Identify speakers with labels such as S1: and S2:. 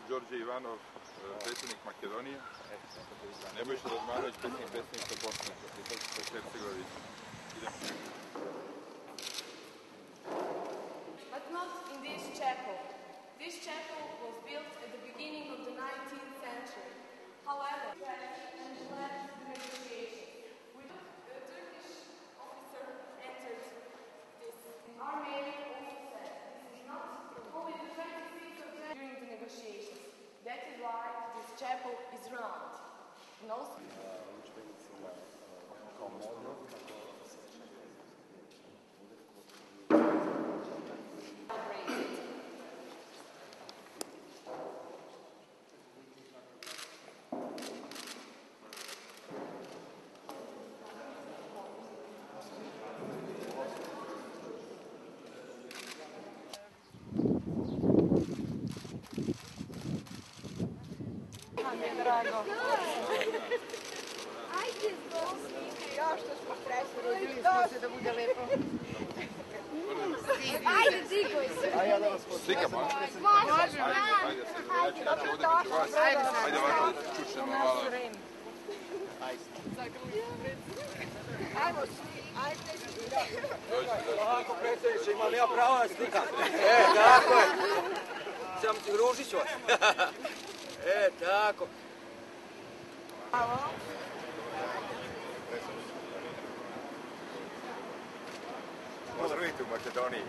S1: Đorđe Ivanov, predsjednik Makedonije, Nebojša Radmanović, predsjednik Bosne i Hercegovine.
S2: But not in this chapel. This chapel was built at the beginning of the 19th century. However, and led the negotiations. A Turkish officer entered this. Our mayor also said this is not only the 26th of January during the negotiations. That is why this chapel is round. And also
S3: Drago. Ajde, ja što smo stresni, rodili smo se da bude lepo. Ajde, digoj se.
S1: Slikamo, a?
S3: Može.
S1: Ajde, ja ću ovdje među vas. Ajde, ovako da se čušemo malo.
S3: Ajmo svi, ajde.
S4: Ovako, predsjedniče, imam ja pravo na slikam. Tako je. Samo ti ružit ću vas. Tako.
S1: Pozdravite u Makedoniji.